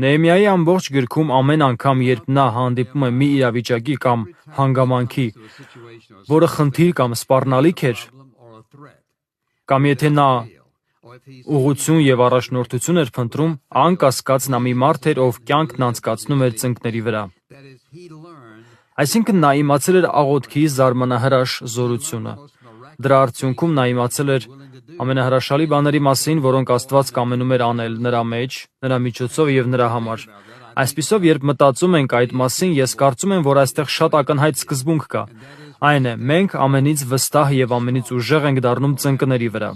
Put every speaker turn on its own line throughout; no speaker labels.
Նեհեմիայի ամբողջ գրքում ամեն անգամ, երբ նա հանդիպում է մի իրավիճակի կամ հանգամանքի, որը խնդիր կամ սպառնալիք էր, կամ եթե նա ուղղություն եւ առաջնորդություն էր փնտրում, անկասկած նա մի մարդ էր, ով կյանքն անցկացնում էր ծնկների վրա։ Այսինքն նա իմացել էր աղոթքի զարմանահրաշ զորությունը։ Դրա արդյունքում նա իմացել էր ամենահրաշալի բաների մասին, որոնք Աստված կամենում էր անել նրա մեջ, նրա միջոցով եւ նրա համար։ Այսպիսով, երբ մտածում ենք այդ մասին, ես կարծում եմ, որ այստեղ շատ ակնհայտ սկզբունք կա։ Այն է, մենք ամենից վստահ եւ ամենից ուժեղ ենք դառնում ծնկների վրա։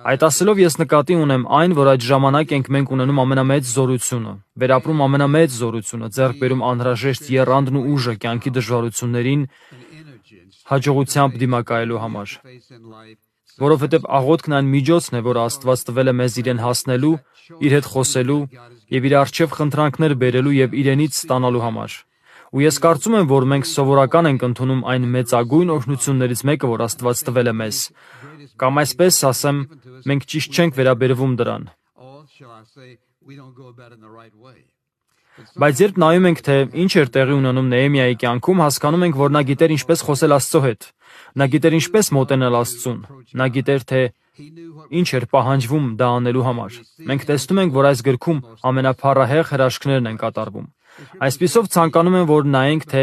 Այդ ասելով ես նկատի ունեմ այն, որ այդ ժամանակ ենք մենք ունենում ամենամեծ զորությունը, վերապրում ամենամեծ զորությունը, ձեռք բերում անհրաժեշտ եռանդն ու ուժը կյանքի դժվարություններին հաջողությամբ դիմակայելու համար։ Որովհետև աղոթքն այն միջոցն է, որը Աստված տվել է մեզ իրեն հասնելու, իր հետ խոսելու եւ իր առջև խնդրանքներ բերելու եւ իրենից ստանալու համար։ Ու ես կարծում եմ, որ մենք սովորական ենք ընդունում այն մեծագույն օրհնություններից մեկը, որ Աստված տվել է մեզ։ Կամ այսպես ասեմ, մենք ճիշտ չենք վերաբերվում դրան։ Բայց երբ նայում ենք, թե ինչ էր տեղի ունենում Նեհեմիայի կյանքում, հասկանում ենք, որ նա գիտեր ինչպես խոսել Աստծո հետ։ Նա գիտեր ինչպես մոտենալ Աստծուն։ Նա գիտեր, թե ինչ էր պահանջվում դա անելու համար։ Մենք տեսնում ենք, որ այս գրքում ամենափառահեղ հրաշքներն են կատարվում։ Այսպիսով ցանկանում եմ, որ նայենք, թե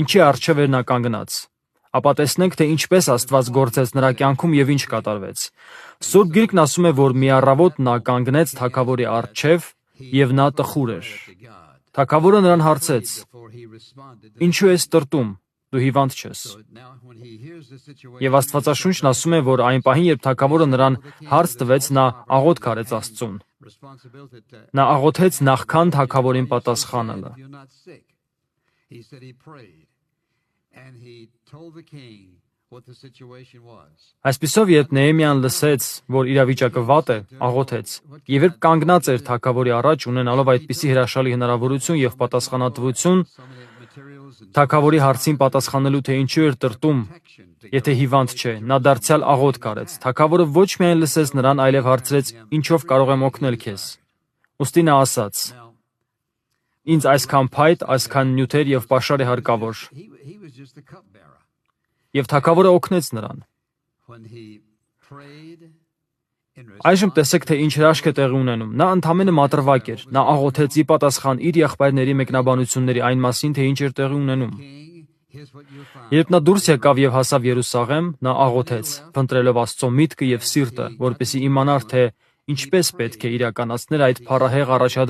ինչի առջև էր նա կանգնած։ Ապա տեսնենք, թե ինչպես Աստված գործեց նրա կյանքում եւ ինչ կատարվեց։ Սուրբ Գիրքն ասում է, որ մի առավոտ նա կանգնեց թագավորի առջև եւ նա տխուր էր։ Թագավորը նրան հարցեց. «Ինչու ես տրտում, դու հիվանդ չես»։ Եվ Աստվածաշունչն ասում է, որ այն պահին, երբ թագավորը նրան հարց տվեց, նա աղոթք արեց Աստծուն։ Նա աղոթեց նախքան թագավորին պատասխանելը։ Այսպիսով, երբ Նեհեմիան լսեց, որ իրավիճակը վատ է, աղոթեց, եւ երբ կանգնած էր թագավորի առաջ, ունենալով այդպիսի հրաշալի հնարավորություն եւ պատասխանատվություն, թագավորի հարցին պատասխանելու, թե ինչու էր տրտում, եթե հիվանդ չէ, նա դարձյալ աղոթք արեց։ Թագավորը ոչ միայն լսեց նրան, այլև հարցրեց. «Ինչով կարող եմ օգնել քեզ»։ Ուստի նա ասաց. «Ինձ այսքան փայտ, այսքան նյութեր եւ պաշար է հարկավոր»։ Եվ թագավորը օգնեց նրան։ Այժմ տեսեք, թե ինչ հրաշք է տեղի ունենում։ Նա ընդամենը մատրվակ էր։ Նա աղոթեց ի պատասխան իր եղբայրների մեկնաբանությունների այն մասին, թե ինչ էր տեղի ունենում։ Երբ նա դուրս եկավ եւ հասավ Երուսաղեմ, նա աղոթեց, փնտրելով Աստծո միտքը եւ սիրտը, որպեսզի իմանար, թե ինչպես պետք է իրականացնել այդ փառահեղ առաջադրանքը։